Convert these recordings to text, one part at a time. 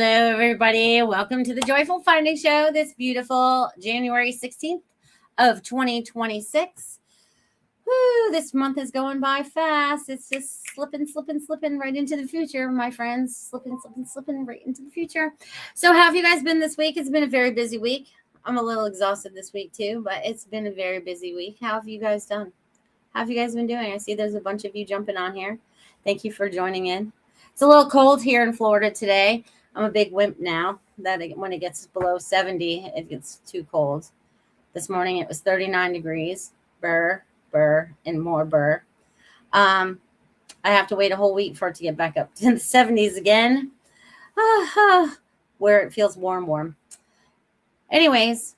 Hello, everybody. Welcome to the Joyful Finding Show this beautiful January 16th of 2026. Woo, this month is going by fast. It's just slipping right into the future, my friends. Slipping right into the future. So how have you guys been this week? It's been a very busy week. I'm a little exhausted this week too, but it's been a very busy week. How have you guys done? How have you guys been doing? I see there's a bunch of you jumping on here. Thank you for joining in. It's a little cold here in Florida today. I'm a big wimp now. That when it gets below 70, it gets too cold. This morning it was 39 degrees. Burr, and more burr. I have to wait a whole week for it to get back up to the 70s again, where it feels warm. Anyways,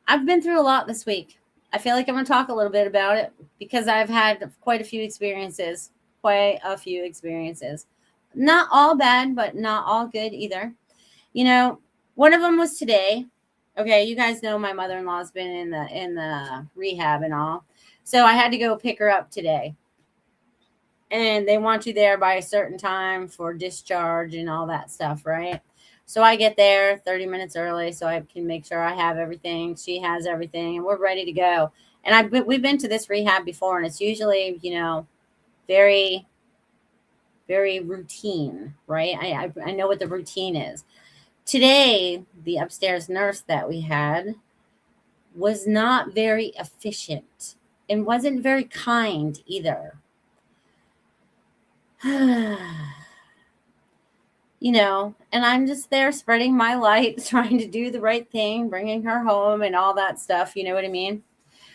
I've been through a lot this week. I feel like I'm going to talk a little bit about it because I've had quite a few experiences. Not all bad, but not all good either. You know, one of them was today. Okay, you guys know my mother-in-law's been in the rehab and all. So I had to go pick her up today. And they want you there by a certain time for discharge and all that stuff, right? So I get there 30 minutes early so I can make sure I have everything. She has everything, and we're ready to go. And we've been to this rehab before, and it's usually, very, very routine, right? I know what the routine is. Today, the upstairs nurse that we had was not very efficient and wasn't very kind either. And I'm just there spreading my light, trying to do the right thing, bringing her home and all that stuff. You know what I mean?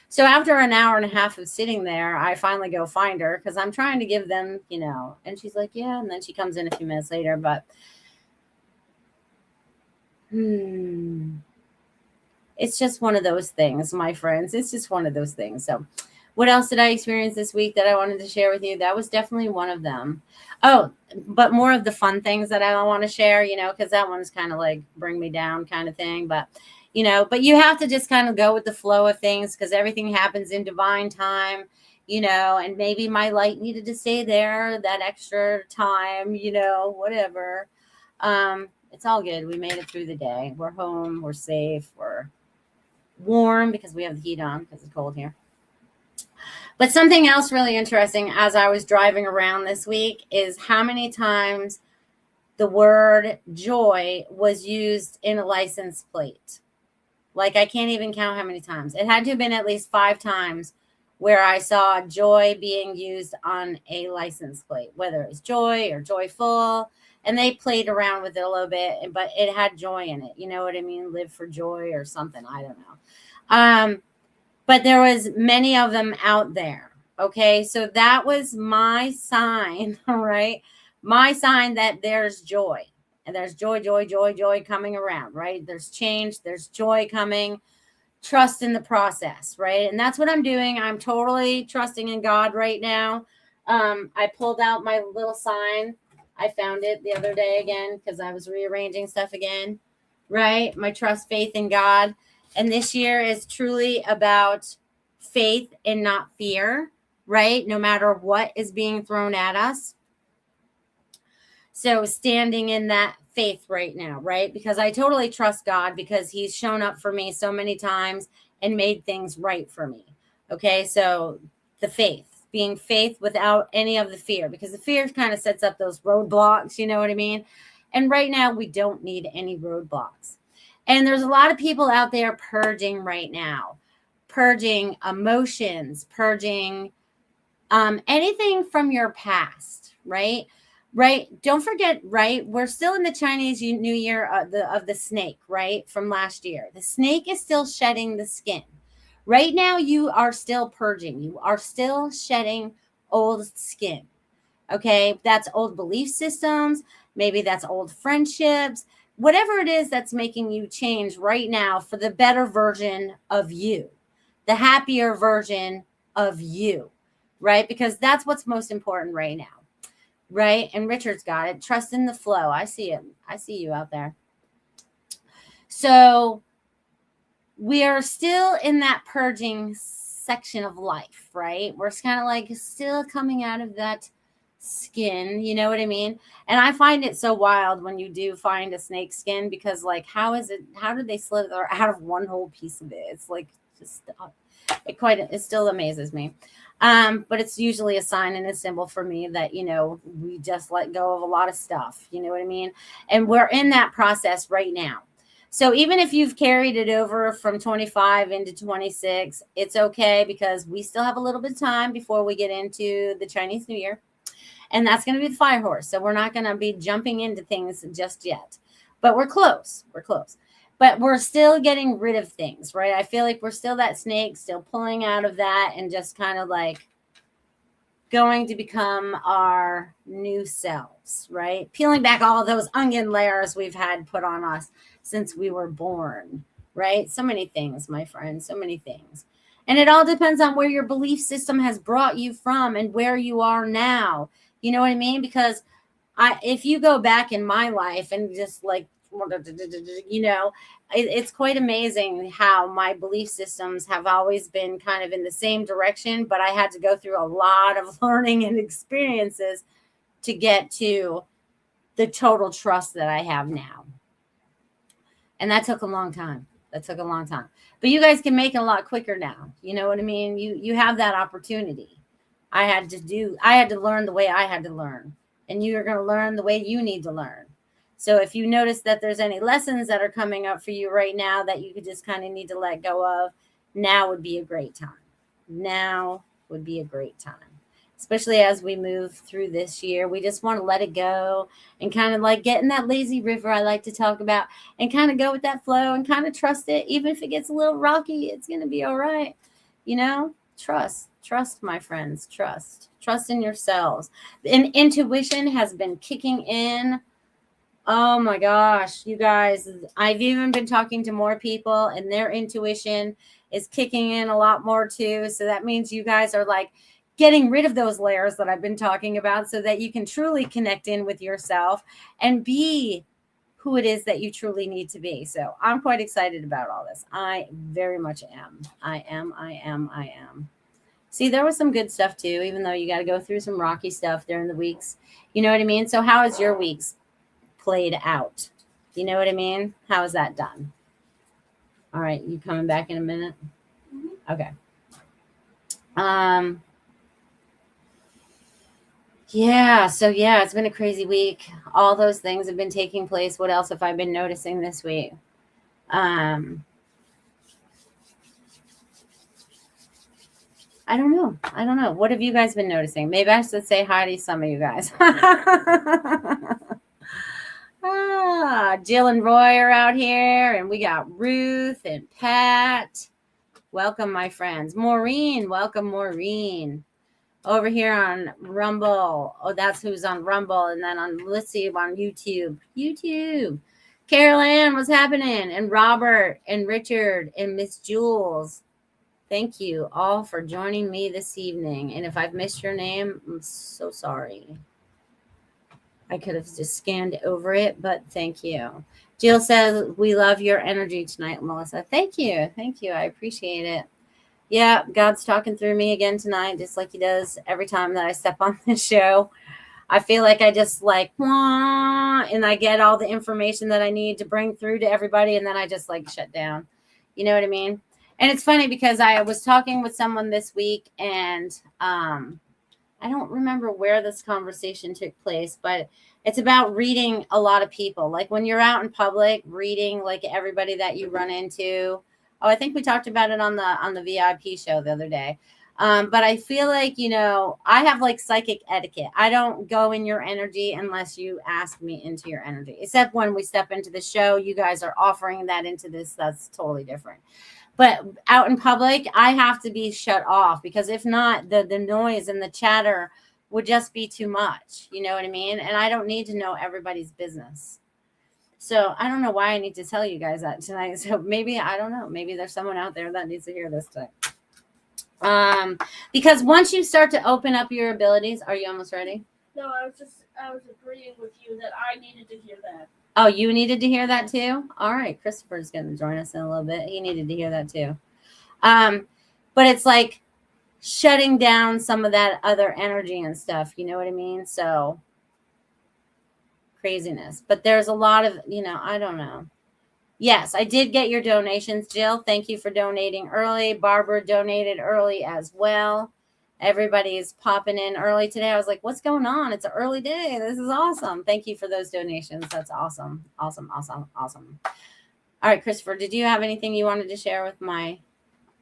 So after an hour and a half of sitting there, I finally go find her because I'm trying to give them, and she's like, yeah. And then she comes in a few minutes later, but it's just one of those things, my friends. It's just one of those things. So what else did I experience this week that I wanted to share with you? That was definitely one of them. Oh, but more of the fun things that I want to share, because that one's kind of like bring me down kind of thing. But you have to just kind of go with the flow of things because everything happens in divine time, and maybe my light needed to stay there that extra time, whatever. It's all good. We made it through the day. We're home. We're safe. We're warm because we have the heat on because it's cold here. But something else really interesting as I was driving around this week is how many times the word joy was used in a license plate. Like, I can't even count how many times. It had to have been at least 5 times where I saw joy being used on a license plate, whether it was joy or joyful. And they played around with it a little bit, but it had joy in it. You know what I mean? Live for joy or something. I don't know. But there was many of them out there. Okay. So that was my sign, right? My sign that there's joy. And there's joy coming around, right? There's change. There's joy coming. Trust in the process, right? And that's what I'm doing. I'm totally trusting in God right now. I pulled out my little sign. I found it the other day again because I was rearranging stuff again, right? My trust, faith in God. And this year is truly about faith and not fear, right? No matter what is being thrown at us. So standing in that faith right now, right? Because I totally trust God because he's shown up for me so many times and made things right for me. Okay. So the faith, being faith without any of the fear, because the fear kind of sets up those roadblocks. You know what I mean? And right now we don't need any roadblocks. And there's a lot of people out there purging right now, purging emotions, purging anything from your past, right? Right. Don't forget, right? We're still in the Chinese New Year of the snake, right? From last year. The snake is still shedding the skin. Right now, you are still purging. You are still shedding old skin. Okay. That's old belief systems. Maybe that's old friendships. Whatever it is that's making you change right now for the better version of you, the happier version of you, right? Because that's what's most important right now. Right. And Richard's got it. Trust in the flow. I see it. I see you out there. So we are still in that purging section of life, right? We're kind of like still coming out of that skin, you know what I mean? And I find it so wild when you do find a snake skin, because like, how did they slither out of one whole piece of it? It's like, just it still amazes me. But it's usually a sign and a symbol for me that, we just let go of a lot of stuff, you know what I mean? And we're in that process right now. So even if you've carried it over from 25 into 26, it's okay, because we still have a little bit of time before we get into the Chinese New Year. And that's going to be the fire horse. So we're not going to be jumping into things just yet. But we're close. We're close. But we're still getting rid of things, right? I feel like we're still that snake, still pulling out of that and just kind of like going to become our new selves, right? Peeling back all those onion layers we've had put on us since we were born, right? So many things, my friends, so many things. And it all depends on where your belief system has brought you from and where you are now. You know what I mean? Because if you go back in my life and just like, it's quite amazing how my belief systems have always been kind of in the same direction, but I had to go through a lot of learning and experiences to get to the total trust that I have now. And that took a long time. But you guys can make it a lot quicker now. You know what I mean? You have that opportunity. I had to learn the way I had to learn. And you're going to learn the way you need to learn. So if you notice that there's any lessons that are coming up for you right now that you could just kind of need to let go of, now would be a great time. Especially as we move through this year. We just want to let it go and kind of like get in that lazy river I like to talk about and kind of go with that flow and kind of trust it. Even if it gets a little rocky, it's going to be all right. Trust, my friends, trust in yourselves. And intuition has been kicking in. Oh my gosh, you guys, I've even been talking to more people and their intuition is kicking in a lot more too. So that means you guys are like getting rid of those layers that I've been talking about so that you can truly connect in with yourself and be who it is that you truly need to be. So I'm quite excited about all this. I very much am. I am. See, there was some good stuff too, even though you got to go through some rocky stuff during the weeks. You know what I mean? So how is your weeks played out? You know what I mean? How is that done? All right, you coming back in a minute? Mm-hmm. Okay. Yeah, it's been a crazy week. All those things have been taking place. What else have I been noticing this week? I don't know. What have you guys been noticing? Maybe I should say hi to some of you guys. Jill and Roy are out here, and we got Ruth and Pat. Welcome, my friends. Maureen, welcome, Maureen. Over here on Rumble. Oh, that's who's on Rumble. And then on YouTube. Carol Ann, what's happening? And Robert and Richard and Miss Jules. Thank you all for joining me this evening. And if I've missed your name, I'm so sorry. I could have just scanned over it, but thank you. Jill says, we love your energy tonight, Melissa. Thank you. I appreciate it. Yeah, God's talking through me again tonight, just like he does every time that I step on this show. I feel like I just like, wah, and I get all the information that I need to bring through to everybody, and then I just like shut down. You know what I mean? And it's funny because I was talking with someone this week, and I don't remember where this conversation took place, but it's about reading a lot of people. Like when you're out in public, reading like everybody that you run into. Oh, I think we talked about it on the VIP show the other day. But I feel like, I have like psychic etiquette. I don't go in your energy unless you ask me into your energy, except when we step into the show, you guys are offering that into this. That's totally different. But out in public, I have to be shut off, because if not, the noise and the chatter would just be too much. You know what I mean? And I don't need to know everybody's business. So I don't know why I need to tell you guys that tonight. So maybe, I don't know, maybe there's someone out there that needs to hear this tonight. Because once you start to open up your abilities, are you almost ready? No, I was agreeing with you that I needed to hear that. Oh, you needed to hear that too? All right. Christopher's going to join us in a little bit. He needed to hear that too. But it's like, shutting down some of that other energy and stuff. You know what I mean? So craziness. But there's a lot of, I don't know. Yes, I did get your donations, Jill. Thank you for donating early. Barbara donated early as well. Everybody's popping in early today. I was like, what's going on? It's an early day. This is awesome. Thank you for those donations. That's awesome. Awesome, awesome, awesome. All right, Christopher, did you have anything you wanted to share with my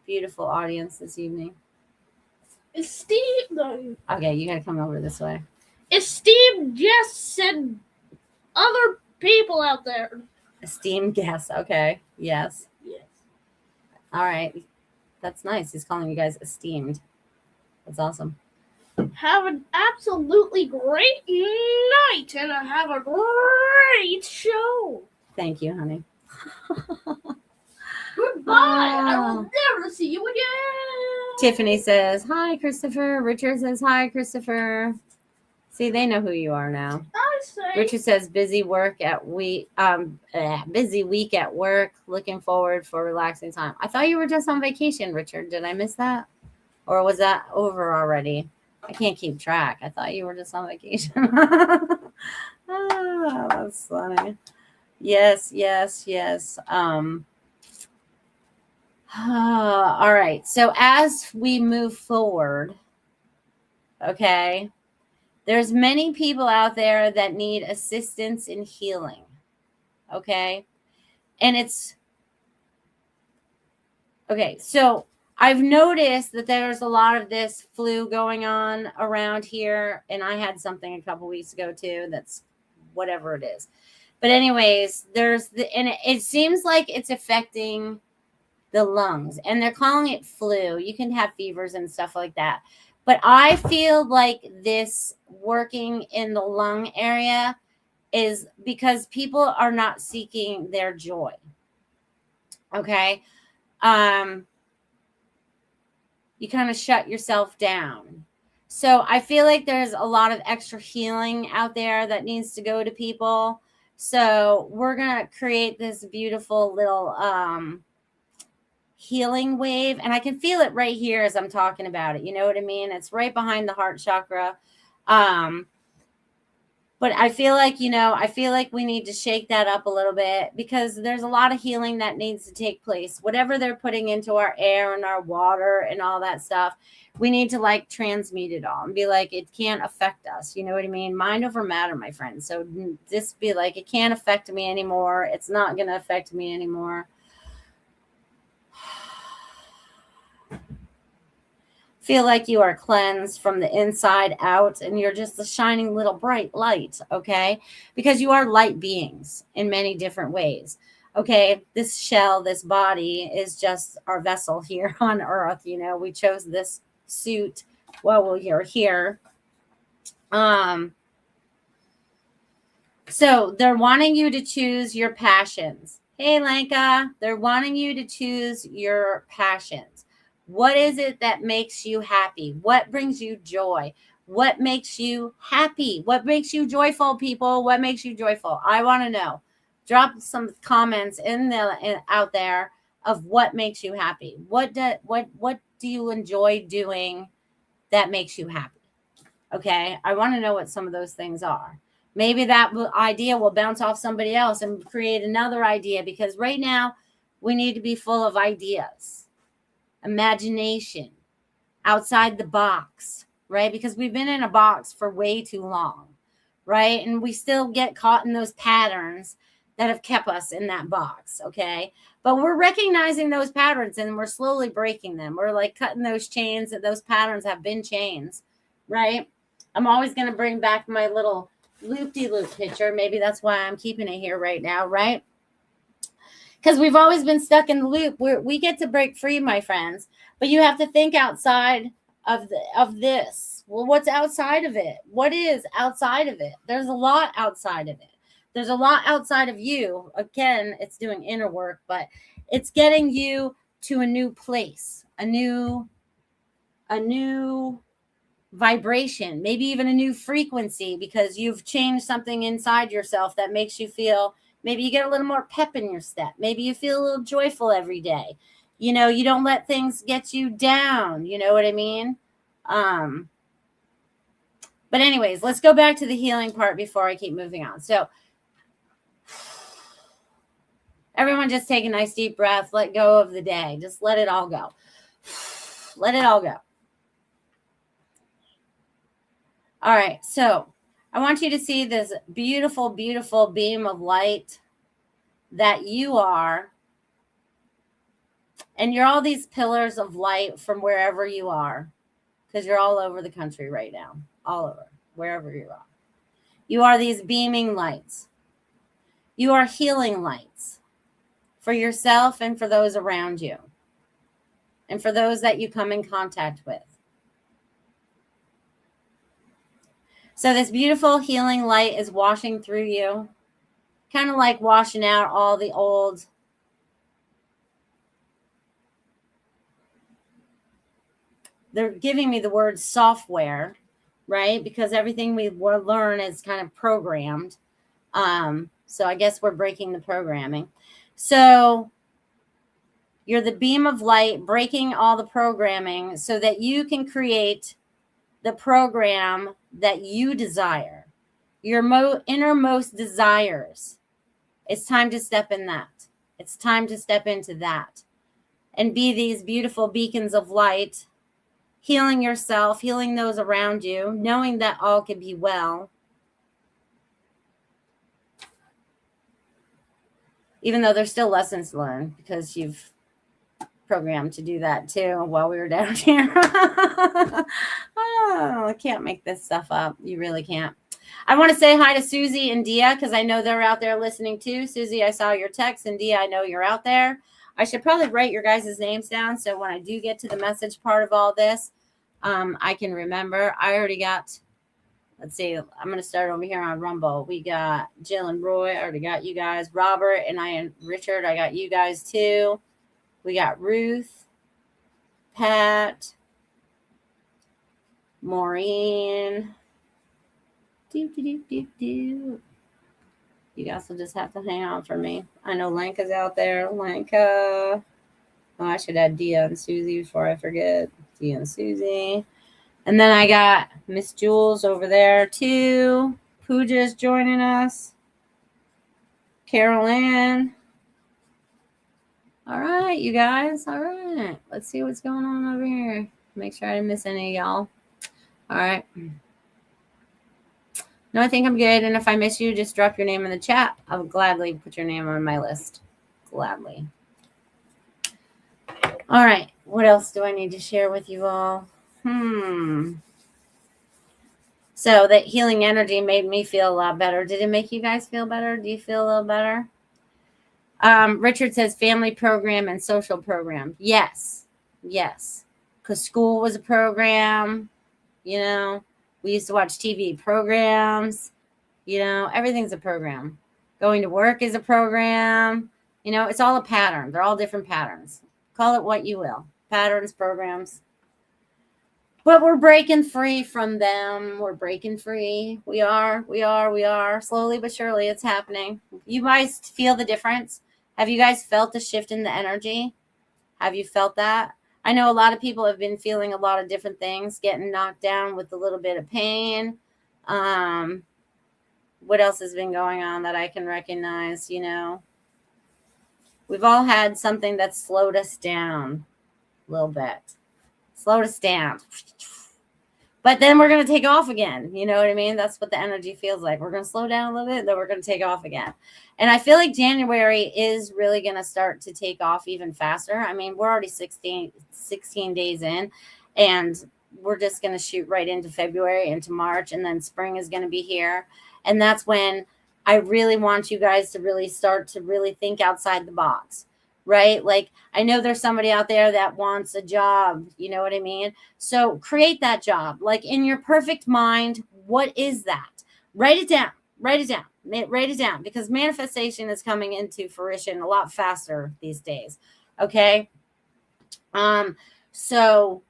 beautiful audience this evening? Okay, you got to come over this way. Esteemed guests and other people out there. Esteemed guests. Okay. Yes. Yes. All right. That's nice. He's calling you guys esteemed. That's awesome. Have an absolutely great night and have a great show. Thank you, honey. Goodbye. I will never see you again. Tiffany says, hi, Christopher. Richard says, hi, Christopher. See, they know who you are now. I say. Richard says, busy week at work. Looking forward for relaxing time. I thought you were just on vacation, Richard. Did I miss that? Or was that over already? I can't keep track. I thought you were just on vacation. Oh, that's funny. Yes. All right. So as we move forward, okay, there's many people out there that need assistance in healing. Okay. And it's okay. So I've noticed that there's a lot of this flu going on around here. And I had something a couple weeks ago too. That's whatever it is. But anyways, and it seems like it's affecting the lungs, and they're calling it flu. You can have fevers and stuff like that. But I feel like this working in the lung area is because people are not seeking their joy. Okay. You kind of shut yourself down. So I feel like there's a lot of extra healing out there that needs to go to people. So we're going to create this beautiful little healing wave. And I can feel it right here as I'm talking about it. You know what I mean? It's right behind the heart chakra. But I feel like, we need to shake that up a little bit because there's a lot of healing that needs to take place. Whatever they're putting into our air and our water and all that stuff, we need to transmute it all and be like, it can't affect us. You know what I mean? Mind over matter, my friend. So just be like, it can't affect me anymore. It's not going to affect me anymore. Feel like you are cleansed from the inside out and you're just a shining little bright light, okay? Because you are light beings in many different ways, okay? This shell, this body is just our vessel here on earth. We chose this suit while we're here. So they're wanting you to choose your passions. Hey, Lenka, they're wanting you to choose your passions. What is it that makes you happy? What brings you joy? What makes you happy? What makes you joyful, people? What makes you joyful? I want to know. Drop some comments out there of what makes you happy. What do you enjoy doing that makes you happy? Okay, I want to know what some of those things are. Maybe that idea will bounce off somebody else and create another idea, because right now we need to be full of ideas. Imagination, outside the box, right? Because we've been in a box for way too long, right? And we still get caught in those patterns that have kept us in that box, okay? But we're recognizing those patterns and we're slowly breaking them. We're cutting those chains, that those patterns have been chains, right? I'm always going to bring back my little loop-de-loop picture. Maybe that's why I'm keeping it here right now, right? Because we've always been stuck in the loop. We get to break free, my friends. But you have to think outside of this. Well, what's outside of it? What is outside of it? There's a lot outside of it. There's a lot outside of you. Again, it's doing inner work, but it's getting you to a new place, a new vibration, maybe even a new frequency, because you've changed something inside yourself that makes you feel. Maybe you get a little more pep in your step. Maybe you feel a little joyful every day. You know, you don't let things get you down. You know what I mean? But anyways, let's go back to the healing part before I keep moving on. So everyone just take a nice deep breath. Let go of the day. Just let it all go. Let it all go. All right. So I want you to see this beautiful, beautiful beam of light that you are. And you're all these pillars of light from wherever you are, because you're all over the country right now, all over, wherever you are. You are these beaming lights. You are healing lights for yourself and for those around you, and for those that you come in contact with. So this beautiful healing light is washing through you, kind of like washing out all the old they're giving me the word software, right? Because everything we learn is kind of programmed. So I guess we're breaking the programming. So you're the beam of light breaking all the programming so that you can create the program that you desire, your innermost desires. It's time to step in that. It's time to step into that and be these beautiful beacons of light, healing yourself, healing those around you, knowing that all can be well. Even though there's still lessons learned, because you've programmed to do that too while we were down here. Oh, I can't make this stuff up. You really can't. I want to say hi to Susie and Dia, because I know they're out there listening too. Susie, I saw your text, and Dia, I know you're out there. I should probably write your guys' names down so when I do get to the message part of all this, I can remember. I already got, let's see, I'm going to start over here on Rumble. We got Jill and Roy. I already got you guys. Robert and Richard, I got you guys too. We got Ruth, Pat, Maureen. You guys will just have to hang on for me. I know Lenka's out there. Lenka. Oh, I should add Dia and Susie before I forget. Dia and Susie. And then I got Miss Jules over there too. Pooja's joining us. Carol Ann. All right, you guys. All right. Let's see what's going on over here. Make sure I didn't miss any of y'all. All right. No, I think I'm good. And if I miss you, just drop your name in the chat. I would gladly put your name on my list. Gladly. All right. What else do I need to share with you all? So that healing energy made me feel a lot better. Did it make you guys feel better? Do you feel a little better? Richard says family program and social program. Yes. Yes. Because school was a program. You know, we used to watch TV programs. You know, everything's a program. Going to work is a program. You know, it's all a pattern. They're all different patterns. Call it what you will. Patterns, programs. But we're breaking free from them. We're breaking free. We are. Slowly but surely, it's happening. You guys feel the difference? Have you guys felt the shift in the energy? Have you felt that? I know a lot of people have been feeling a lot of different things, getting knocked down with a little bit of pain. What else has been going on that I can recognize? You know, we've all had something that slowed us down a little bit. Slowed us down. But then we're going to take off again. You know what I mean? That's what the energy feels like. We're going to slow down a little bit, then we're going to take off again. And I feel like January is really going to start to take off even faster. I mean, we're already 16 days in, and we're just going to shoot right into February, into March, and then spring is going to be here. And that's when I really want you guys to really start to really think outside the box. Right? Like, I know there's somebody out there that wants a job. You know what I mean? So create that job. Like, in your perfect mind, what is that? Write it down. Write it down. Write it down, because manifestation is coming into fruition a lot faster these days. Okay? So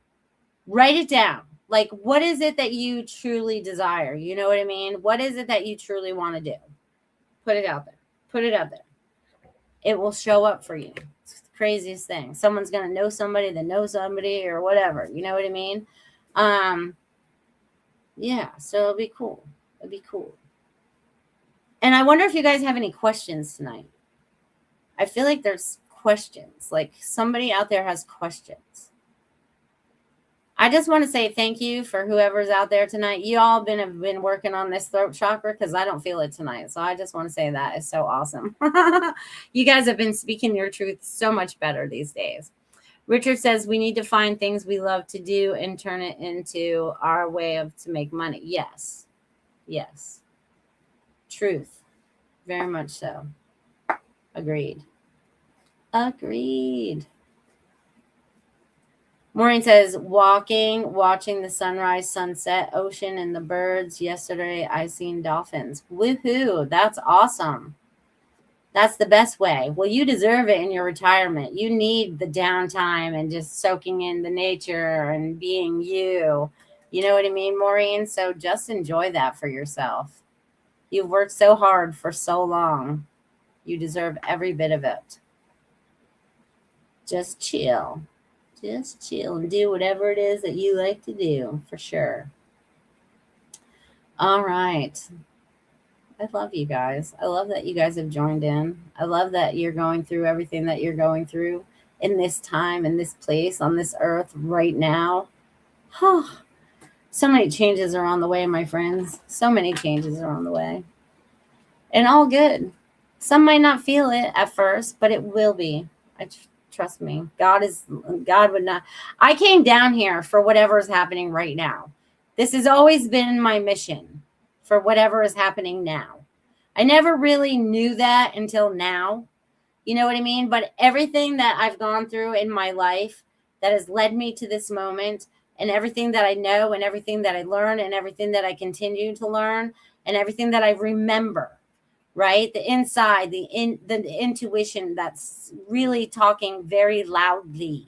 write it down. Like, what is it that you truly desire? You know what I mean? What is it that you truly want to do? Put it out there. Put it out there. It will show up for you. craziest thing. Someone's going to know somebody that knows somebody or whatever. You know what I mean? Yeah, so it'll be cool. It'll be cool. And I wonder if you guys have any questions tonight. I feel like there's questions. Like somebody out there has questions. I just want to say thank you for whoever's out there tonight. You all have been working on this throat chakra because I don't feel it tonight. So I just want to say that is so awesome. You guys have been speaking your truth so much better these days. Richard says we need to find things we love to do and turn it into our way to make money. Yes. Yes. Truth. Very much so. Agreed. Agreed. Maureen says, watching the sunrise, sunset, ocean, and the birds. Yesterday, I seen dolphins. Woohoo. That's awesome. That's the best way. Well, you deserve it in your retirement. You need the downtime and just soaking in the nature and being you. You know what I mean, Maureen? So just enjoy that for yourself. You've worked so hard for so long. You deserve every bit of it. Just chill. Just chill and do whatever it is that you like to do, for sure. All right. I love you guys. I love that you guys have joined in. I love that you're going through everything that you're going through in this time, in this place, on this earth right now. So many changes are on the way, my friends. So many changes are on the way. And all good. Some might not feel it at first, but it will be. Trust me. God would not. I came down here for whatever is happening right now. This has always been my mission for whatever is happening now. I never really knew that until now. You know what I mean? But everything that I've gone through in my life that has led me to this moment, and everything that I know and everything that I learn and everything that I continue to learn and everything that I remember, right? The inside, the intuition that's really talking very loudly,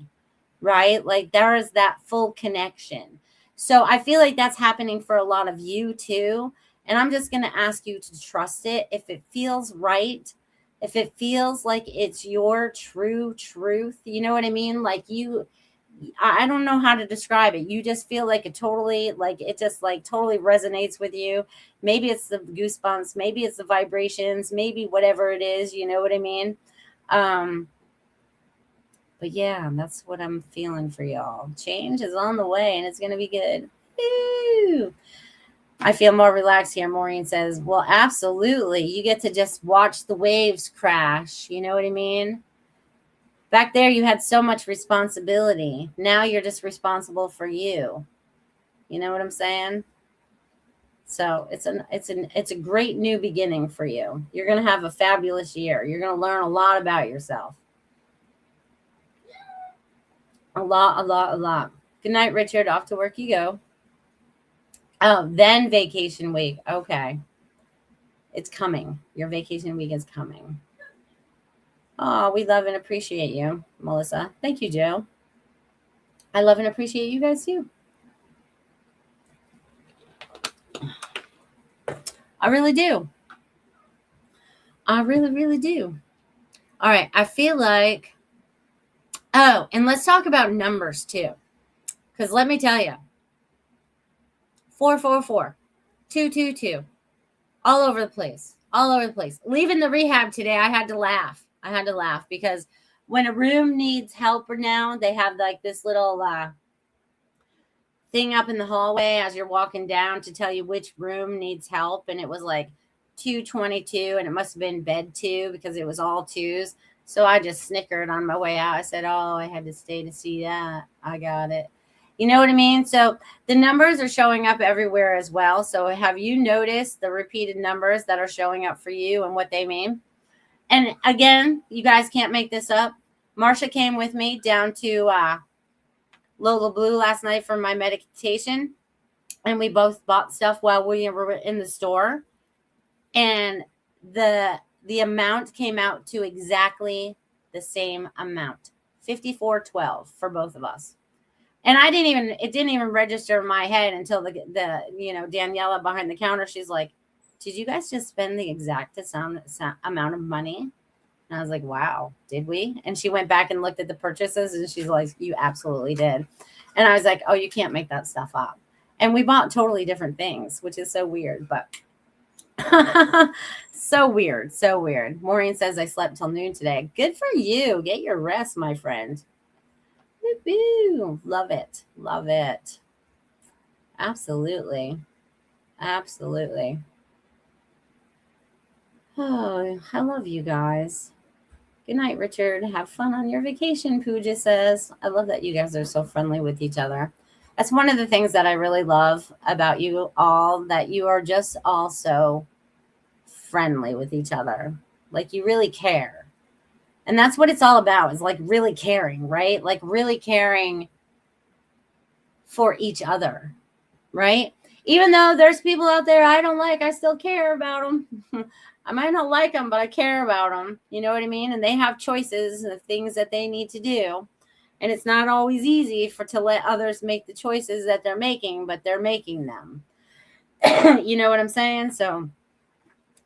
right? Like there is that full connection. So I feel like that's happening for a lot of you too. And I'm just going to ask you to trust it. If it feels right, if it feels like it's your true truth, you know what I mean? Like I don't know how to describe it. You just feel like it totally resonates with you. Maybe it's the goosebumps, maybe it's the vibrations, maybe whatever it is, you know what I mean? But yeah, that's what I'm feeling for y'all. Change is on the way and it's going to be good. Woo! I feel more relaxed here. Maureen says, well, absolutely. You get to just watch the waves crash. You know what I mean? Back there, you had so much responsibility. Now you're just responsible for you. You know what I'm saying? So it's a great new beginning for you. You're going to have a fabulous year. You're going to learn a lot about yourself. A lot. Good night, Richard. Off to work you go. Oh, then vacation week. Okay. It's coming. Your vacation week is coming. Oh, we love and appreciate you, Melissa. Thank you, Joe. I love and appreciate you guys too. I really do. I really, really do. All right. I feel like, oh, and let's talk about numbers too. Because let me tell you, 444, 222, all over the place. Leaving the rehab today, I had to laugh. Because when a room needs help now, they have like this little thing up in the hallway as you're walking down to tell you which room needs help. And it was like 222, and it must have been bed 2 because it was all 2s. So I just snickered on my way out. I said, oh, I had to stay to see that. I got it. You know what I mean? So the numbers are showing up everywhere as well. So have you noticed the repeated numbers that are showing up for you and what they mean? And again, you guys can't make this up. Marsha came with me down to Lola Blue last night for my meditation. And we both bought stuff while we were in the store. And the amount came out to exactly the same amount. $54.12 for both of us. And it didn't even register in my head until the Daniela behind the counter, she's like, did you guys just spend the exact amount of money? And I was like, wow, did we? And she went back and looked at the purchases and she's like, you absolutely did. And I was like, oh, you can't make that stuff up. And we bought totally different things, which is so weird, but so weird. So weird. Maureen says, I slept till noon today. Good for you. Get your rest, my friend. Woo-hoo. Love it. Love it. Absolutely. Absolutely. Oh, I love you guys. Good night, Richard. Have fun on your vacation, Pooja says. I love that you guys are so friendly with each other. That's one of the things that I really love about you all, that you are just all so friendly with each other. Like you really care. And that's what it's all about, is like really caring, right? Like really caring for each other, right? Even though there's people out there I don't like, I still care about them. I might not like them, but I care about them. You know what I mean? And they have choices and things that they need to do. And it's not always easy to let others make the choices that they're making, but they're making them. You know what I'm saying? So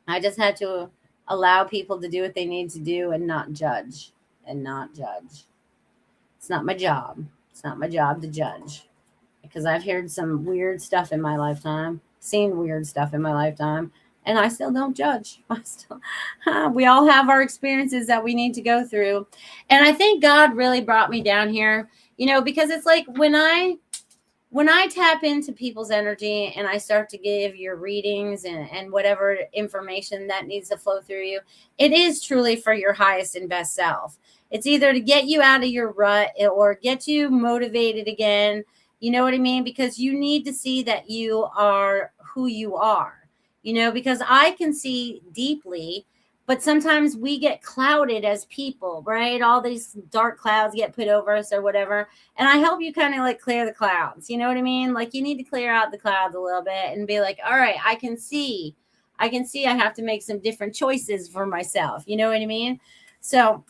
I just had to allow people to do what they need to do and not judge. And not judge. It's not my job. It's not my job to judge. Because I've heard some weird stuff in my lifetime, seen weird stuff in my lifetime, and I still don't judge. We all have our experiences that we need to go through. And I think God really brought me down here, because it's like when I tap into people's energy and I start to give your readings and whatever information that needs to flow through you, it is truly for your highest and best self. It's either to get you out of your rut or get you motivated again. You know what I mean? Because you need to see that you are who you are, because I can see deeply, but sometimes we get clouded as people, right? All these dark clouds get put over us or whatever. And I help you kind of like clear the clouds. You know what I mean? Like you need to clear out the clouds a little bit and be like, all right, I can see I have to make some different choices for myself. You know what I mean? So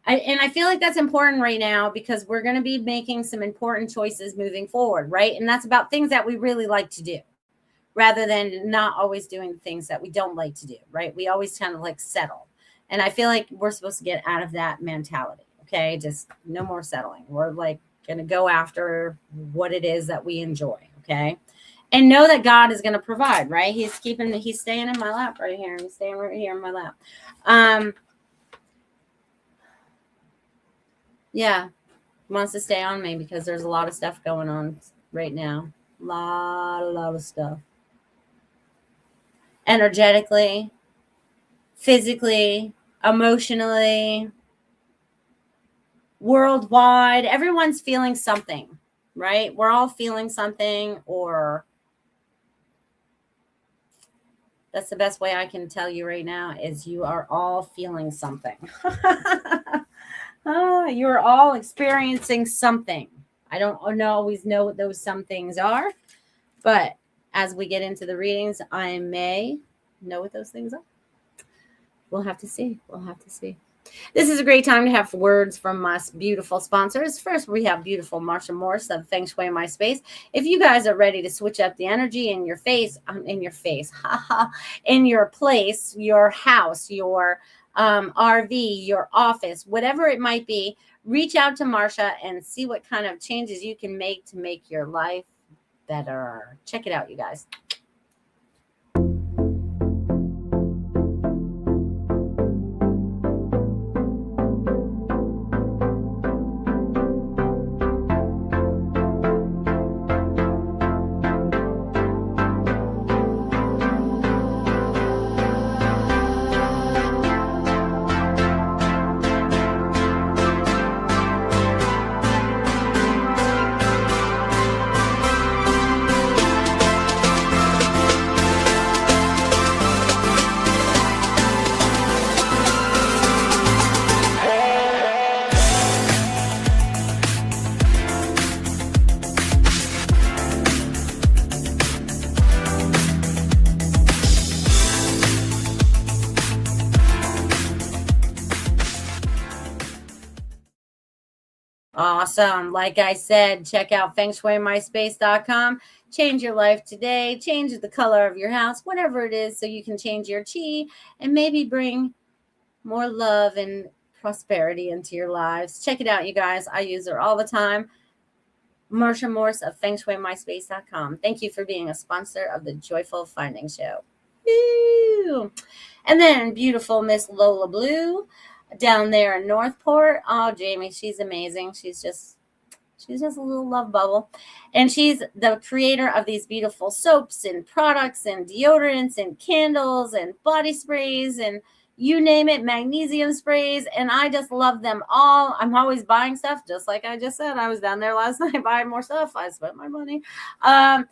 I feel like that's important right now because we're going to be making some important choices moving forward, right? And that's about things that we really like to do rather than not always doing things that we don't like to do, right? We always kind of like settle. And I feel like we're supposed to get out of that mentality, okay? Just no more settling. We're like going to go after what it is that we enjoy, okay? And know that God is going to provide, right? He's staying in my lap right here. He's staying right here in my lap. Yeah, wants to stay on me because there's a lot of stuff going on right now. A lot of stuff. Energetically, physically, emotionally, worldwide. Everyone's feeling something, right? We're all feeling something, or that's the best way I can tell you right now is you are all feeling something. You're all experiencing something. I don't always know what those some things are, but as we get into the readings, I may know what those things are. We'll have to see. This is a great time to have words from my beautiful sponsors. First, we have beautiful Marsha Morse of Feng Shui My Space. If you guys are ready to switch up the energy in your place, your house, your RV, your office, whatever it might be, reach out to Marsha and see what kind of changes you can make to make your life better. Check it out, you guys. Awesome. Like I said, check out fengshuimyspace.com. Change your life today. Change the color of your house, whatever it is, so you can change your chi and maybe bring more love and prosperity into your lives. Check it out, you guys. I use her all the time. Marsha Morse of fengshuimyspace.com. Thank you for being a sponsor of the Joyful Finding Show. Woo! And then beautiful Miss Lola Blue down there in Northport. Oh, Jamie, she's amazing. She's just a little love bubble. And she's the creator of these beautiful soaps and products and deodorants and candles and body sprays and you name it, magnesium sprays. And I just love them all. I'm always buying stuff, just like I just said. I was down there last night buying more stuff. I spent my money. So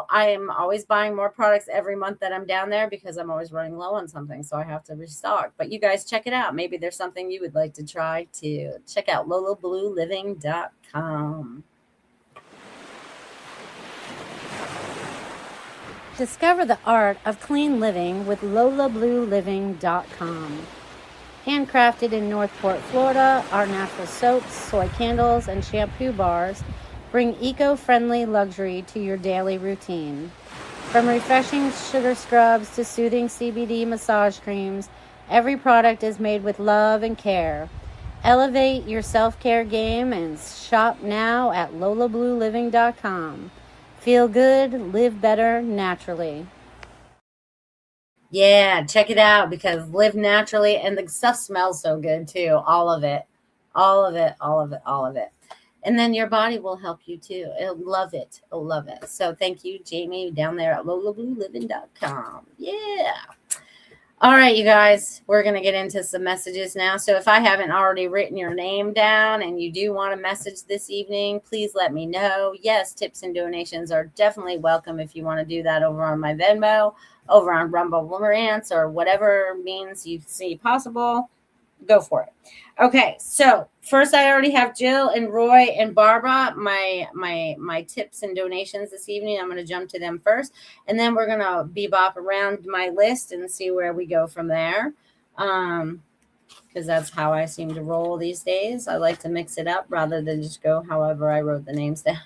I'm always buying more products every month that I'm down there because I'm always running low on something. So I have to restock. But you guys check it out. Maybe there's something you would like to try too. Check out lolablueliving.com. Discover the art of clean living with lolablueliving.com. Handcrafted in Northport, Florida, our natural soaps, soy candles, and shampoo bars bring eco-friendly luxury to your daily routine. From refreshing sugar scrubs to soothing CBD massage creams, every product is made with love and care. Elevate your self-care game and shop now at lolablueliving.com. Feel good, live better naturally. Yeah, check it out because live naturally and the stuff smells so good too. All of it. All of it. All of it. All of it. And then your body will help you too. It'll love it. It'll love it. So thank you, Jamie, down there at lolablueliving.com. Yeah. All right, you guys, we're going to get into some messages now. So if I haven't already written your name down and you do want a message this evening, please let me know. Yes, tips and donations are definitely welcome if you want to do that over on my Venmo, over on Rumble Rants, or whatever means you see possible. Go for it. Okay, so first I already have Jill and Roy and Barbara, my tips and donations this evening. I'm going to jump to them first, and then we're going to bebop around my list and see where we go from there, because that's how I seem to roll these days. I like to mix it up rather than just go however I wrote the names down.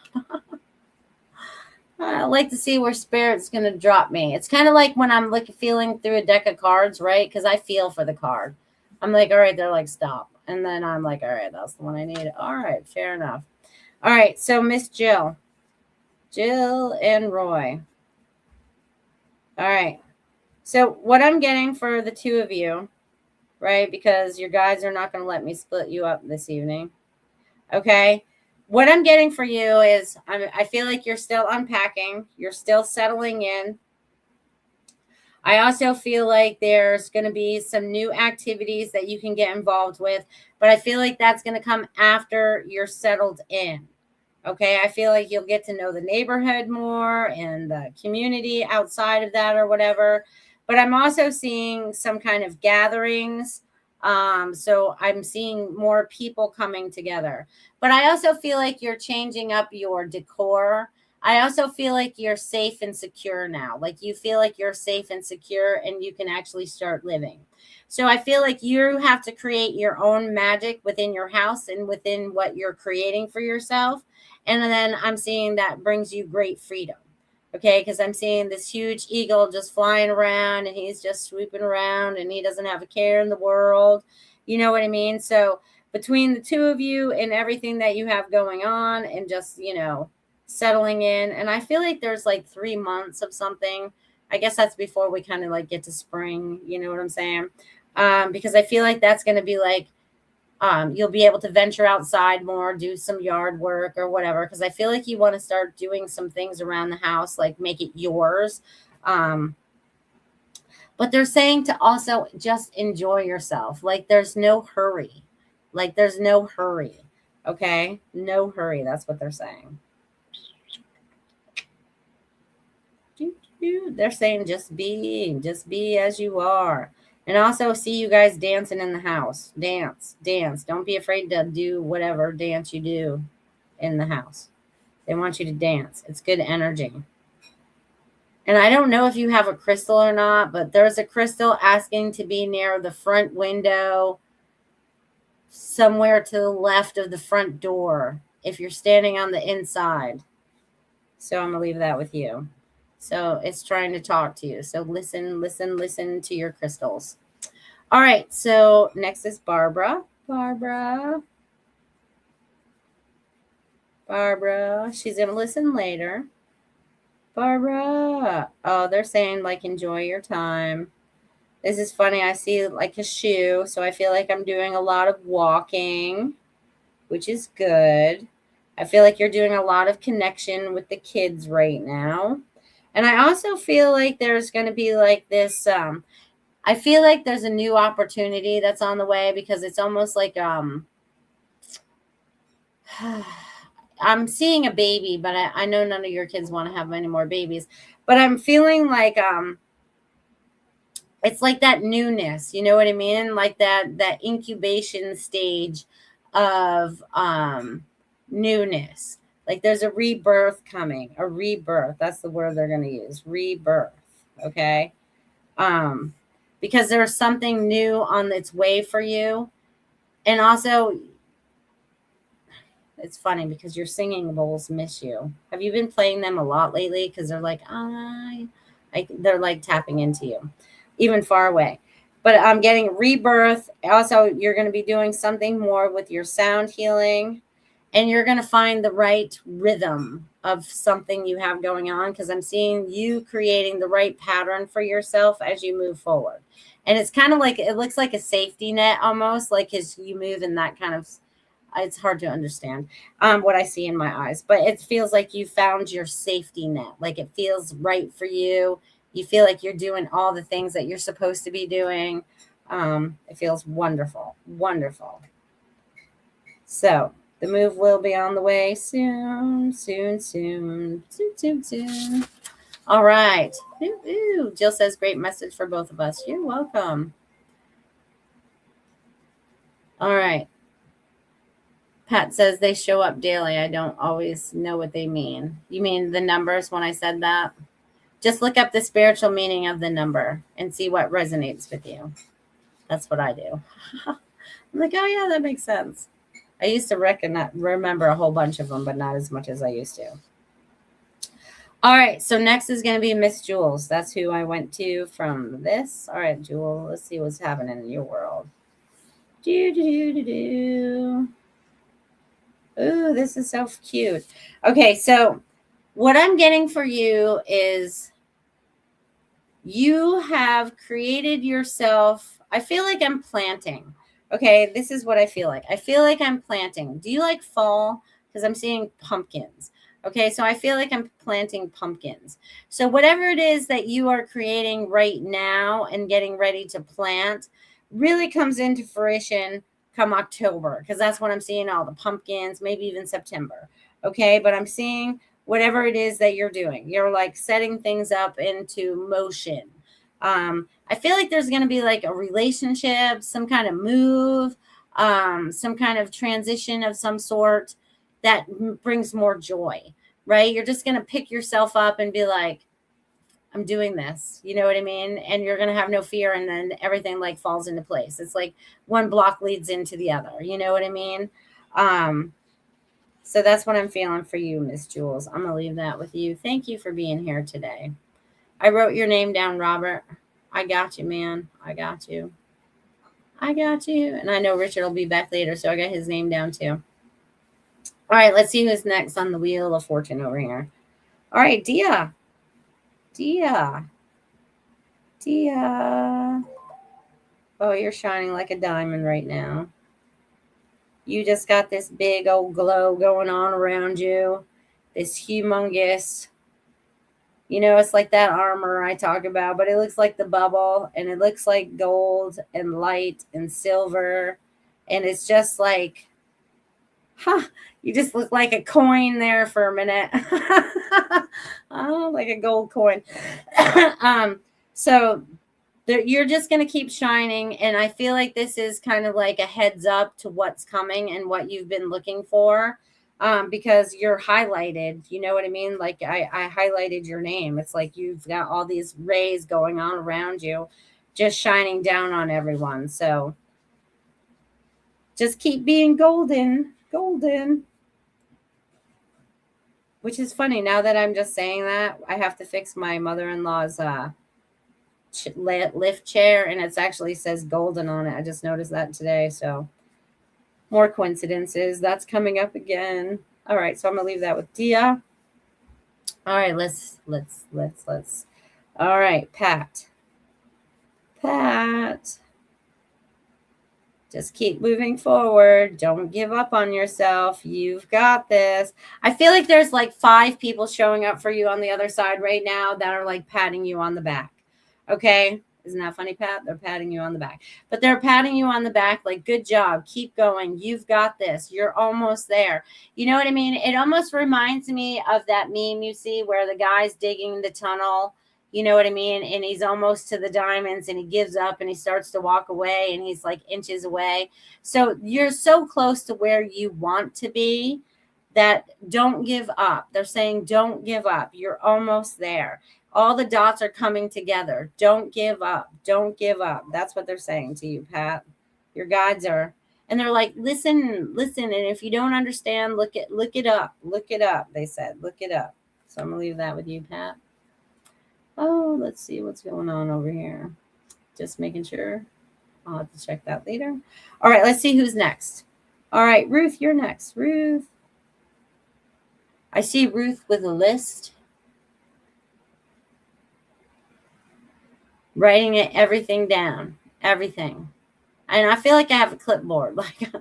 I like to see where Spirit's going to drop me. It's kind of like when I'm feeling through a deck of cards, right? Because I feel for the card. I'm like, all right, they're like, stop. And then I'm like, all right, that's the one I need. All right, fair enough. All right, so Miss Jill and Roy. All right. So what I'm getting for the two of you, right, because your guides are not going to let me split you up this evening. Okay. What I'm getting for you is I feel like you're still unpacking. You're still settling in. I also feel like there's going to be some new activities that you can get involved with, but I feel like that's going to come after you're settled in. Okay, I feel like you'll get to know the neighborhood more and the community outside of that or whatever. But I'm also seeing some kind of gatherings. So I'm seeing more people coming together. But I also feel like you're changing up your decor. I also feel like you're safe and secure now. Like you feel like you're safe and secure and you can actually start living. So I feel like you have to create your own magic within your house and within what you're creating for yourself. And then I'm seeing that brings you great freedom. Okay, because I'm seeing this huge eagle just flying around and he's just swooping around and he doesn't have a care in the world. You know what I mean? So between the two of you and everything that you have going on and just, settling in. And I feel like there's like 3 months of something. I guess that's before we kind of like get to spring. You know what I'm saying? Because I feel like that's going to be like, you'll be able to venture outside more, do some yard work or whatever. Because I feel like you want to start doing some things around the house, like make it yours. But they're saying to also just enjoy yourself. Like there's no hurry. Okay? No hurry. That's what they're saying. They're saying just be as you are. And also see you guys dancing in the house. Dance. Don't be afraid to do whatever dance you do in the house. They want you to dance. It's good energy. And I don't know if you have a crystal or not, but there's a crystal asking to be near the front window, somewhere to the left of the front door, if you're standing on the inside. So I'm going to leave that with you. So it's trying to talk to you. So listen to your crystals. All right, so next is Barbara. Barbara, she's going to listen later. Barbara, oh, they're saying like enjoy your time. This is funny. I see like a shoe, so I feel like I'm doing a lot of walking, which is good. I feel like you're doing a lot of connection with the kids right now. And I also feel like there's going to be like this I feel like there's a new opportunity that's on the way, because it's almost like I'm seeing a baby, but I know none of your kids want to have any more babies. But I'm feeling like it's like that newness, you know what I mean? Like that incubation stage of newness. Like there's a rebirth coming, a rebirth. That's the word they're going to use, rebirth. Okay. Because there's something new on its way for you. And also, it's funny because your singing bowls miss you. Have you been playing them a lot lately? Because they're like, they're like tapping into you, even far away. But I'm getting rebirth. Also, you're going to be doing something more with your sound healing, and you're going to find the right rhythm of something you have going on, because I'm seeing you creating the right pattern for yourself as you move forward. And it's kind of like, it looks like a safety net almost, like as you move in that kind of, it's hard to understand what I see in my eyes, but it feels like you found your safety net. Like it feels right for you. You feel like you're doing all the things that you're supposed to be doing. It feels wonderful, wonderful. So the move will be on the way soon, soon, soon, soon, soon, soon. All right. Ooh, ooh. Jill says, great message for both of us. You're welcome. All right. Pat says they show up daily. I don't always know what they mean. You mean the numbers when I said that? Just look up the spiritual meaning of the number and see what resonates with you. That's what I do. I'm like, oh yeah, that makes sense. I used to remember a whole bunch of them, but not as much as I used to. All right, so next is going to be Miss Jules. That's who I went to from this. All right, Jules, let's see what's happening in your world. Ooh, this is so cute. Okay, so what I'm getting for you is you have created yourself. I feel like I'm planting. Okay, this is what I feel like. I feel like I'm planting. Do you like fall? Because I'm seeing pumpkins. Okay, so I feel like I'm planting pumpkins. So whatever it is that you are creating right now and getting ready to plant really comes into fruition come October, because that's when I'm seeing all the pumpkins, maybe even September. Okay, but I'm seeing whatever it is that you're doing. You're like setting things up into motion. I feel like there's going to be like a relationship, some kind of move, some kind of transition of some sort that brings more joy, right? You're just going to pick yourself up and be like, I'm doing this. You know what I mean? And you're going to have no fear. And then everything like falls into place. It's like one block leads into the other. You know what I mean? So that's what I'm feeling for you, Miss Jules. I'm going to leave that with you. Thank you for being here today. I wrote your name down, Robert. I got you, man. I got you. I got you. And I know Richard will be back later, so I got his name down too. All right, let's see who's next on the Wheel of Fortune over here. All right, Dia. Dia. Dia. Oh, you're shining like a diamond right now. You just got this big old glow going on around you. This humongous, you know, it's like that armor I talk about, but it looks like the bubble, and it looks like gold and light and silver. And it's just like, you just look like a coin there for a minute. Oh, like a gold coin. So you're just going to keep shining. And I feel like this is kind of like a heads up to what's coming and what you've been looking for, because you're highlighted. You know what I mean? Like I highlighted your name. It's like you've got all these rays going on around you, just shining down on everyone. So just keep being golden, golden. Which is funny. Now that I'm just saying that, I have to fix my mother-in-law's lift chair, and it actually says golden on it. I just noticed that today. So more coincidences. That's coming up again. All right, so I'm gonna leave that with Dia. All right, let's. All right, Pat. Just keep moving forward. Don't give up on yourself. You've got this. I feel like there's like 5 people showing up for you on the other side right now that are like patting you on the back. Okay? Isn't that funny, Pat? They're patting you on the back. But they're patting you on the back like, good job. Keep going. You've got this. You're almost there. You know what I mean? It almost reminds me of that meme you see where the guy's digging the tunnel. You know what I mean? And he's almost to the diamonds and he gives up and he starts to walk away and he's like inches away. So you're so close to where you want to be that don't give up. They're saying don't give up. You're almost there. All the dots are coming together. Don't give up. Don't give up. That's what they're saying to you, Pat. Your guides are. And they're like, listen. And if you don't understand, look it up. Look it up. They said, look it up. So I'm going to leave that with you, Pat. Oh, let's see what's going on over here. Just making sure. I'll have to check that later. All right, let's see who's next. All right, Ruth, you're next. Ruth. I see Ruth with a list. Writing everything down. Everything. And I feel like I have a clipboard. Like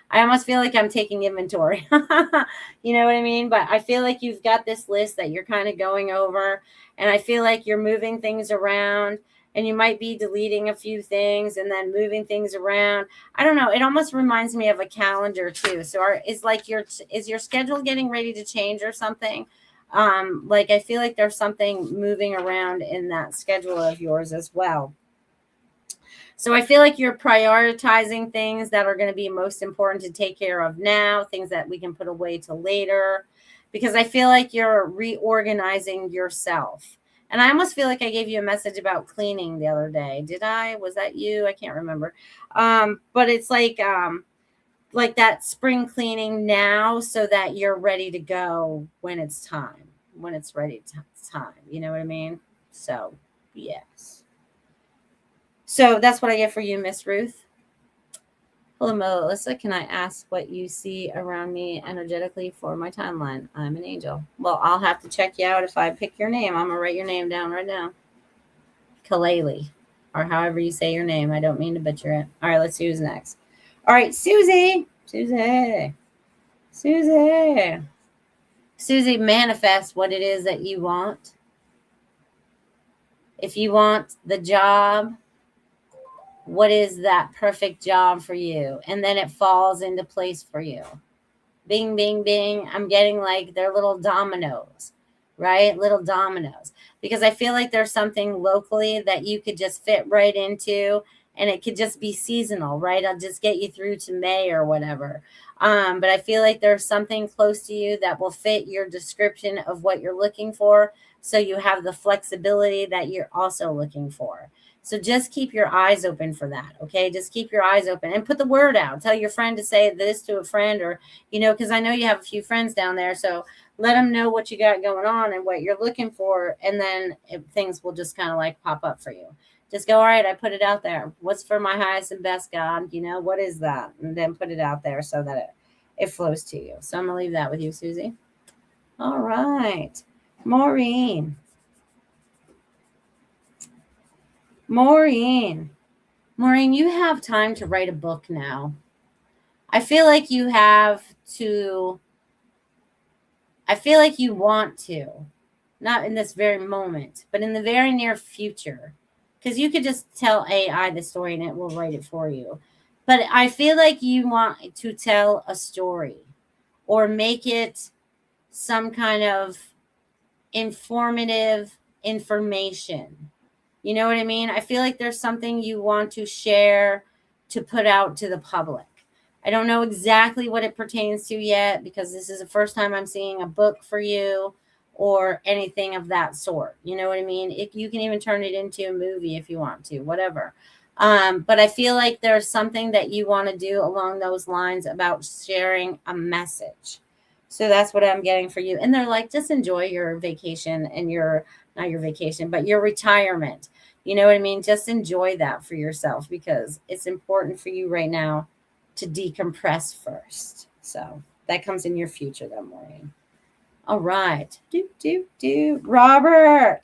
I almost feel like I'm taking inventory. You know what I mean? But I feel like you've got this list that you're kind of going over. And I feel like you're moving things around. And you might be deleting a few things and then moving things around. I don't know. It almost reminds me of a calendar too. So is your schedule getting ready to change or something? Like I feel like there's something moving around in that schedule of yours as well. So I feel like you're prioritizing things that are going to be most important to take care of now, things that we can put away till later, because I feel like you're reorganizing yourself. And I almost feel like I gave you a message about cleaning the other day. Did I? Was that you? I can't remember. But it's like that spring cleaning now so that you're ready to go when it's time, when it's ready time. You know what I mean? So, yes. So that's what I get for you, Miss Ruth. Hello, Melissa. Can I ask what you see around me energetically for my timeline? I'm an angel. Well, I'll have to check you out if I pick your name. I'm going to write your name down right now. Kaleli, or however you say your name. I don't mean to butcher it. All right, let's see who's next. All right, Susie. Susie, manifest what it is that you want. If you want the job, what is that perfect job for you? And then it falls into place for you. Bing, bing, bing. I'm getting like they're little dominoes, right? Little dominoes. Because I feel like there's something locally that you could just fit right into, and it could just be seasonal, right? I'll just get you through to May or whatever. But I feel like there's something close to you that will fit your description of what you're looking for. So you have the flexibility that you're also looking for. So just keep your eyes open for that, okay? Just keep your eyes open and put the word out. Tell your friend to say this to a friend, or, because I know you have a few friends down there. So let them know what you got going on and what you're looking for. And then things will just kind of like pop up for you. Just go, all right, I put it out there. What's for my highest and best, God? What is that? And then put it out there so that it flows to you. So I'm going to leave that with you, Susie. All right. Maureen, you have time to write a book now. I feel like you want to, not in this very moment, but in the very near future, because you could just tell AI the story and it will write it for you. But I feel like you want to tell a story or make it some kind of informative information. You know what I mean? I feel like there's something you want to share, to put out to the public. I don't know exactly what it pertains to yet, because this is the first time I'm seeing a book for you or anything of that sort. You know what I mean? You can even turn it into a movie if you want to, whatever. But I feel like there's something that you want to do along those lines about sharing a message. So that's what I'm getting for you. And they're like, just enjoy your vacation and your not your vacation, but your retirement. You know what I mean? Just enjoy that for yourself because it's important for you right now to decompress first. So that comes in your future that morning. All right. Robert.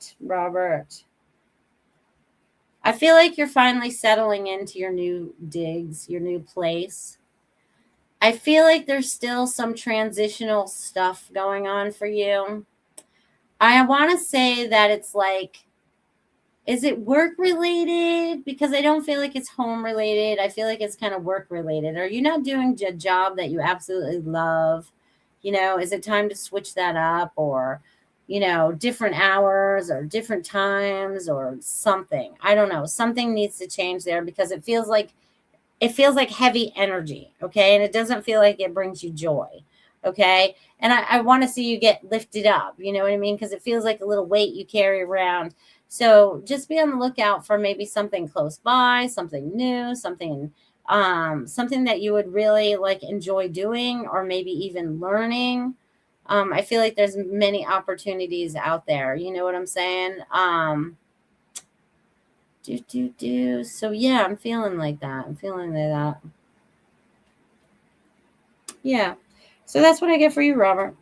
I feel like you're finally settling into your new digs, your new place. I feel like there's still some transitional stuff going on for you. I want to say that it's like, is it work related? Because I don't feel like it's home related. I feel like it's kind of work related. Are you not doing a job that you absolutely love? You know, is it time to switch that up or, you know, different hours or different times or something? I don't know. Something needs to change there because it feels like heavy energy. Okay. And it doesn't feel like it brings you joy. Okay. And I want to see you get lifted up. You know what I mean? Because it feels like a little weight you carry around. So just be on the lookout for maybe something close by, something new, something that you would really like enjoy doing or maybe even learning. I feel like there's many opportunities out there. You know what I'm saying? So yeah, I'm feeling like that. Yeah. So that's what I get for you, Robert.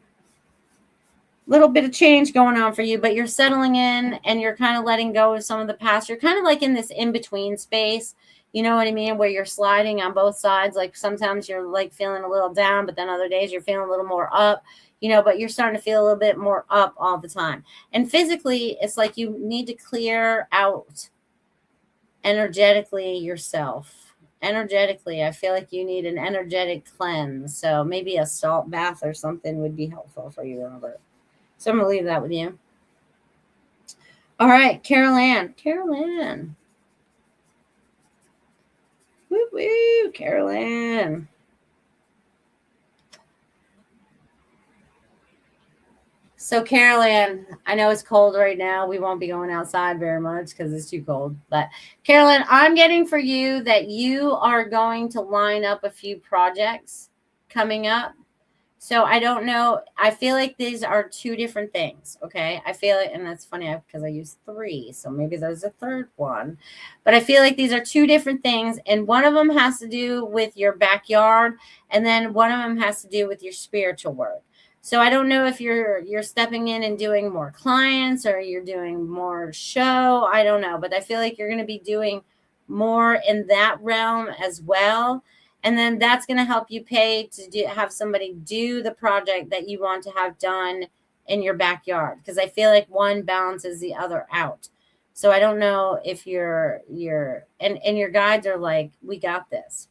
Little bit of change going on for you, but you're settling in and you're kind of letting go of some of the past. You're kind of like in this in-between space. You know what I mean? Where you're sliding on both sides. Like sometimes you're like feeling a little down, but then other days you're feeling a little more up, you know, but you're starting to feel a little bit more up all the time. And physically, it's like you need to clear out energetically yourself. Energetically, I feel like you need an energetic cleanse. So maybe a salt bath or something would be helpful for you, Robert. So I'm going to leave that with you. All right, Carol Ann. Woo woo, Carol Ann. So Carol Ann, I know it's cold right now. We won't be going outside very much because it's too cold. But Carol Ann, I'm getting for you that you are going to line up a few projects coming up. So I don't know. I feel like these are two different things. Okay. I feel it. And that's funny because I use 3. So maybe there's a third one. But I feel like these are two different things. And one of them has to do with your backyard. And then one of them has to do with your spiritual work. So I don't know if you're stepping in and doing more clients or you're doing more show. I don't know. But I feel like you're going to be doing more in that realm as well. And then that's going to help you pay to have somebody do the project that you want to have done in your backyard. Because I feel like one balances the other out. So I don't know if and your guides are like, we got this.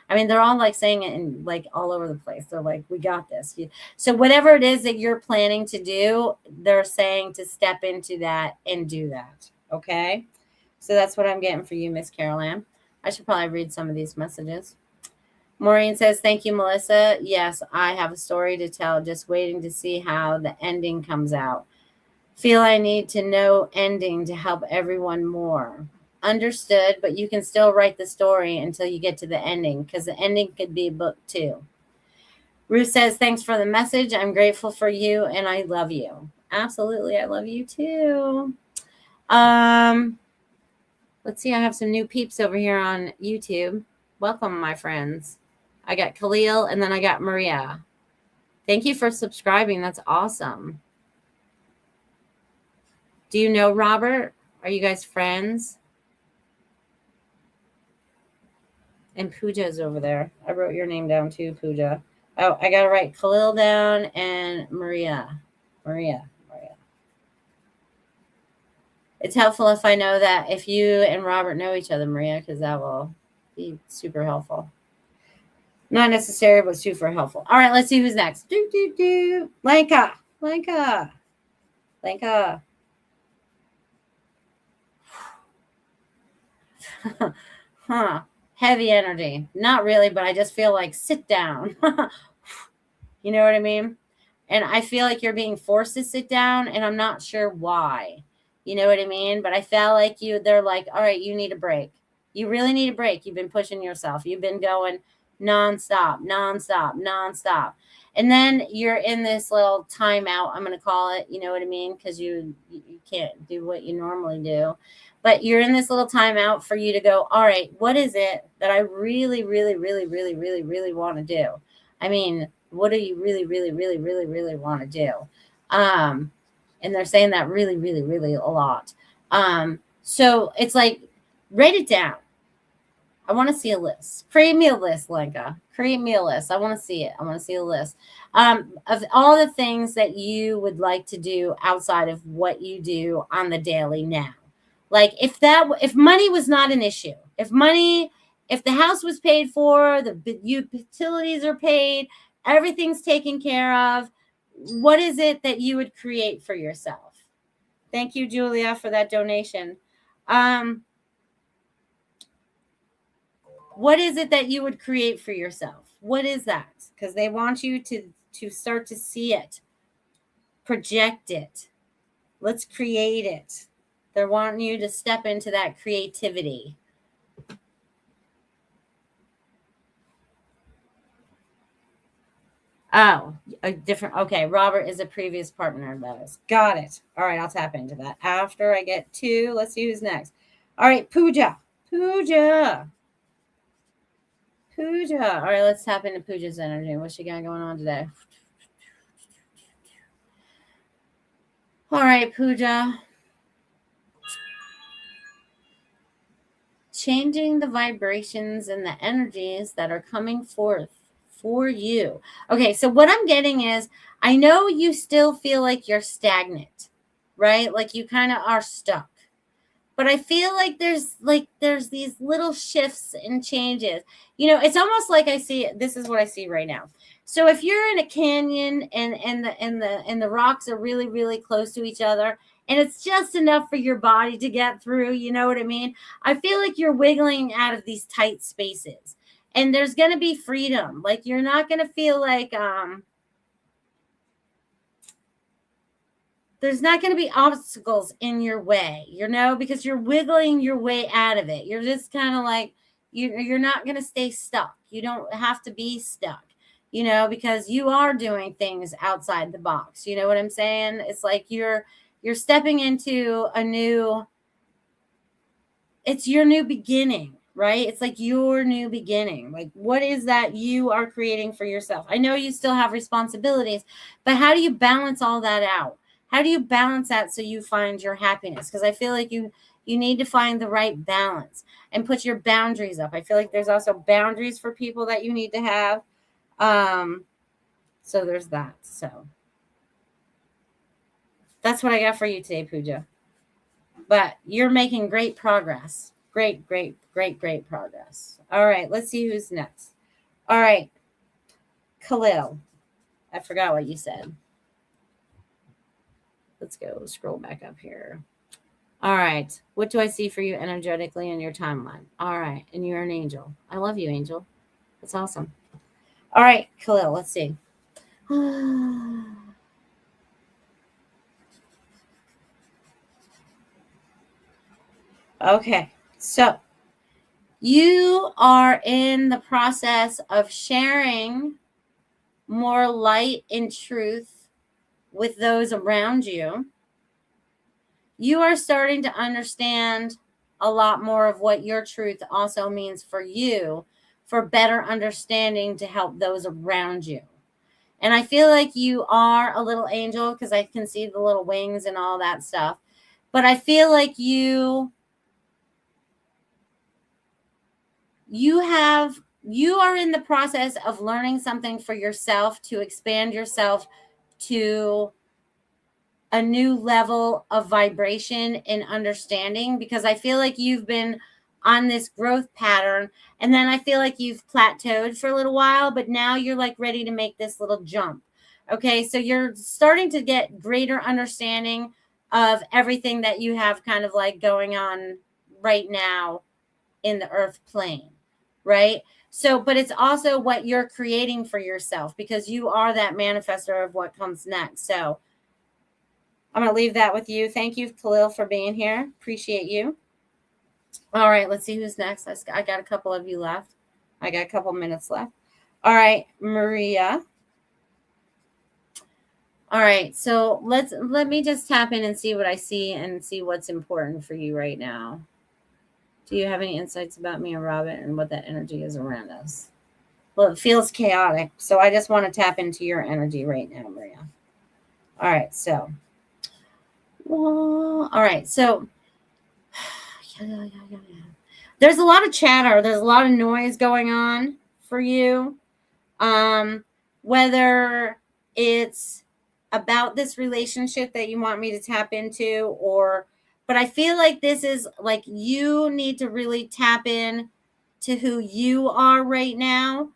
I mean, they're all like saying it in like all over the place. They're like, we got this. So whatever it is that you're planning to do, they're saying to step into that and do that. Okay. So that's what I'm getting for you, Miss Carol Ann. I should probably read some of these messages. Maureen says, thank you, Melissa. Yes, I have a story to tell. Just waiting to see how the ending comes out. Feel I need to know ending to help everyone more. Understood, but you can still write the story until you get to the ending because the ending could be a book too. Ruth says, thanks for the message. I'm grateful for you and I love you. Absolutely, I love you too. Let's see, I have some new peeps over here on YouTube. Welcome, my friends. I got Khalil and then I got Maria. Thank you for subscribing. That's awesome. Do you know Robert? Are you guys friends? And Pooja's over there. I wrote your name down too, Pooja. Oh, I got to write Khalil down and Maria. It's helpful if I know that if you and Robert know each other, Maria, because that will be super helpful. Not necessary, but super helpful. All right, let's see who's next. Lenka. Heavy energy. Not really, but I just feel like sit down. You know what I mean? And I feel like you're being forced to sit down, and I'm not sure why. You know what I mean? But I felt like they're like, all right, you need a break. You really need a break. You've been pushing yourself. You've been going nonstop, nonstop, nonstop. And then you're in this little timeout, I'm going to call it, you know what I mean? Because you can't do what you normally do. But you're in this little timeout for you to go, all right, what is it that I really, really, really, really, really, really want to do? I mean, what do you really, really, really, really, really want to do? And they're saying that really, really, really a lot. So it's like, write it down. I want to see a list. Create me a list, Lenka. Create me a list. I want to see it. I want to see a list of all the things that you would like to do outside of what you do on the daily now. Like if money was not an issue, if the house was paid for, the utilities are paid, everything's taken care of, what is it that you would create for yourself? Thank you, Julia, for that donation. What is it that you would create for yourself? What is that? Because they want you to start to see it, project it. Let's create it. They're wanting you to step into that creativity. Oh, a different. Okay, Robert is a previous partner of those. Got it. All right, I'll tap into that after I get to. Let's see who's next. All right, Pooja. Pooja. All right, let's tap into Pooja's energy. What's she got going on today? All right, Pooja. Changing the vibrations and the energies that are coming forth for you. Okay, so what I'm getting is, I know you still feel like you're stagnant, right? Like you kind of are stuck. But I feel like there's these little shifts and changes. You know, it's almost like this is what I see right now. So if you're in a canyon and the rocks are really, really close to each other, and it's just enough for your body to get through, you know what I mean? I feel like you're wiggling out of these tight spaces. And there's going to be freedom. Like you're not going to feel like there's not going to be obstacles in your way, you know, because you're wiggling your way out of it. You're just kind of like, you're not going to stay stuck. You don't have to be stuck, you know, because you are doing things outside the box. You know what I'm saying? It's like you're stepping into it's your new beginning, right? It's like your new beginning. Like, what is that you are creating for yourself? I know you still have responsibilities, but how do you balance all that out? How do you balance that so you find your happiness? Because I feel like you need to find the right balance and put your boundaries up. I feel like there's also boundaries for people that you need to have. So there's that. So that's what I got for you today, Pooja. But you're making great progress. Great progress. All right, let's see who's next. All right, Khalil. I forgot what you said. Let's go scroll back up here. All right, what do I see for you energetically in your timeline? All right, and you're an angel. I love you, angel. That's awesome. All right, Khalil, let's see. Okay, so you are in the process of sharing more light and truth with those around you. You are starting to understand a lot more of what your truth also means for you, for better understanding to help those around you. And I feel like you are a little angel because I can see the little wings and all that stuff. But I feel like you are in the process of learning something for yourself to expand yourself to a new level of vibration and understanding, because I feel like you've been on this growth pattern and then I feel like you've plateaued for a little while, but now you're like ready to make this little jump. Okay, so you're starting to get greater understanding of everything that you have kind of like going on right now in the earth plane, right? So, but it's also what you're creating for yourself, because you are that manifester of what comes next. So I'm going to leave that with you. Thank you, Khalil, for being here. Appreciate you. All right, let's see who's next. I got a couple of you left. I got a couple minutes left. All right, Maria. All right, so let me just tap in and see what I see and see what's important for you right now. Do you have any insights about me and Robin and what that energy is around us? Well, it feels chaotic, so I just want to tap into your energy right now, Maria. All right, so there's a lot of chatter. There's a lot of noise going on for you. Whether it's about this relationship that you want me to tap into, but I feel like this is like you need to really tap in to who you are right now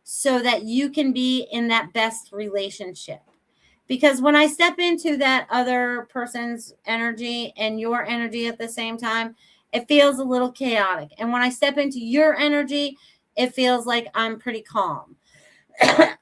so that you can be in that best relationship. Because when I step into that other person's energy and your energy at the same time, it feels a little chaotic. And when I step into your energy, it feels like I'm pretty calm.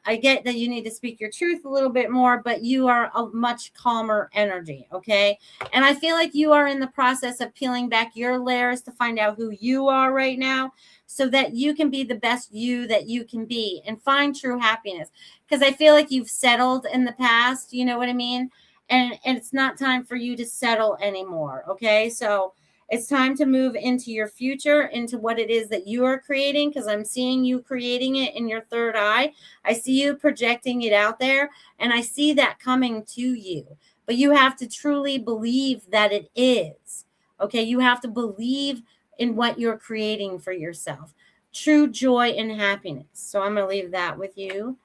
I get that you need to speak your truth a little bit more, but you are a much calmer energy, okay? And I feel like you are in the process of peeling back your layers to find out who you are right now so that you can be the best you that you can be and find true happiness. Because I feel like you've settled in the past, you know what I mean? And it's not time for you to settle anymore, okay? So it's time to move into your future, into what it is that you are creating, because I'm seeing you creating it in your third eye. I see you projecting it out there, and I see that coming to you. But you have to truly believe that it is. Okay, you have to believe in what you're creating for yourself. True joy and happiness. So I'm going to leave that with you.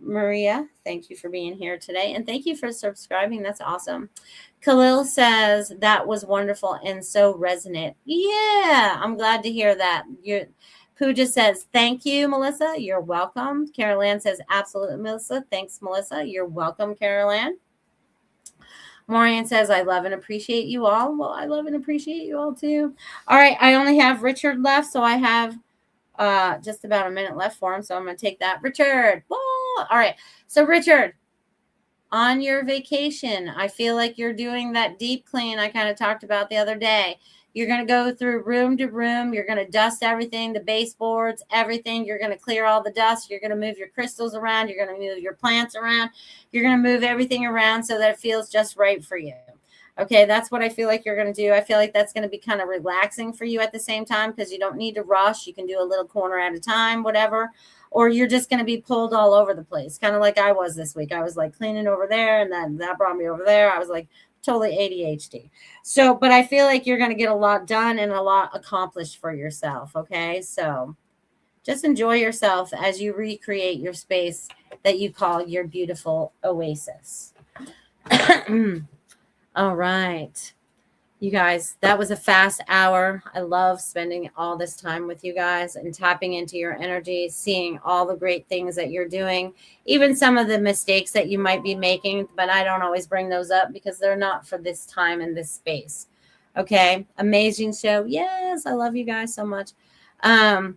Maria, thank you for being here today. And thank you for subscribing. That's awesome. Khalil says, that was wonderful and so resonant. Yeah, I'm glad to hear that. Pooja says, thank you, Melissa. You're welcome. Carol Ann says, absolutely, Melissa. Thanks, Melissa. You're welcome, Carol Ann. Maureen says, I love and appreciate you all. Well, I love and appreciate you all too. All right, I only have Richard left, so I have just about a minute left for him, so I'm going to take that. Richard. Whoa. All right, so Richard, on your vacation, I feel like you're doing that deep clean I kind of talked about the other day. You're going to go through room to room. You're going to dust everything, the baseboards, everything. You're going to clear all the dust. You're going to move your crystals around. You're going to move your plants around. You're going to move everything around so that it feels just right for you. Okay, that's what I feel like you're going to do. I feel like that's going to be kind of relaxing for you at the same time because you don't need to rush. You can do a little corner at a time, whatever. Or you're just going to be pulled all over the place, kind of like I was this week. I was like cleaning over there, and then that brought me over there. I was like totally ADHD. So, but I feel like you're going to get a lot done and a lot accomplished for yourself, okay? So just enjoy yourself as you recreate your space that you call your beautiful oasis. All right. You guys, that was a fast hour. I love spending all this time with you guys and tapping into your energy, seeing all the great things that you're doing, even some of the mistakes that you might be making, but I don't always bring those up because they're not for this time and this space. Okay. Amazing show. Yes. I love you guys so much. And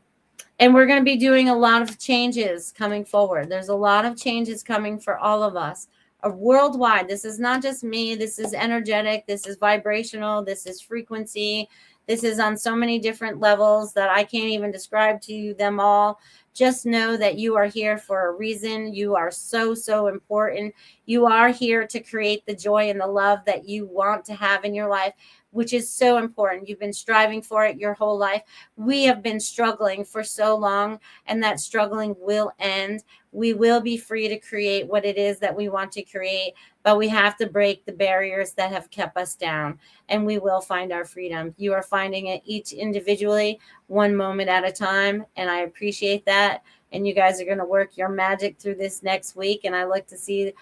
we're going to be doing a lot of changes coming forward. There's a lot of changes coming for all of us. Worldwide. This is not just me. This is energetic. This is vibrational. This is frequency. This is on so many different levels that I can't even describe to you them all. Just know that you are here for a reason. You are so, so important. You are here to create the joy and the love that you want to have in your life, which is so important. You've been striving for it your whole life. We have been struggling for so long, and that struggling will end. We will be free to create what it is that we want to create, but we have to break the barriers that have kept us down, and we will find our freedom. You are finding it each individually, one moment at a time, and I appreciate that. And you guys are going to work your magic through this next week, and I look to see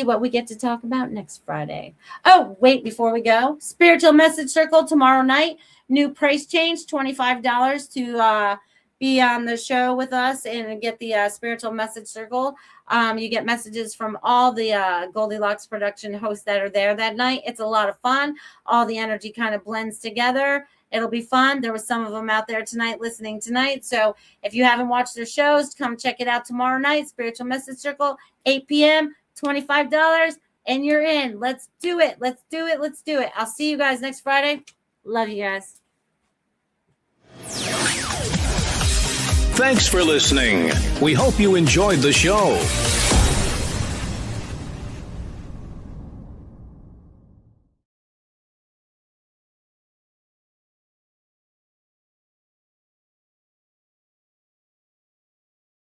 what we get to talk about next Friday. Oh, wait, before we go, Spiritual Message Circle tomorrow night, new price change, $25 to be on the show with us and get the Spiritual Message Circle. You get messages from all the Goldylocks production hosts that are there that night. It's a lot of fun. All the energy kind of blends together. It'll be fun. There was some of them out there tonight listening tonight. So if you haven't watched their shows, come check it out tomorrow night. Spiritual Message Circle, 8 p.m., $25, and you're in. Let's do it. Let's do it. Let's do it. I'll see you guys next Friday. Love you guys. Thanks for listening. We hope you enjoyed the show.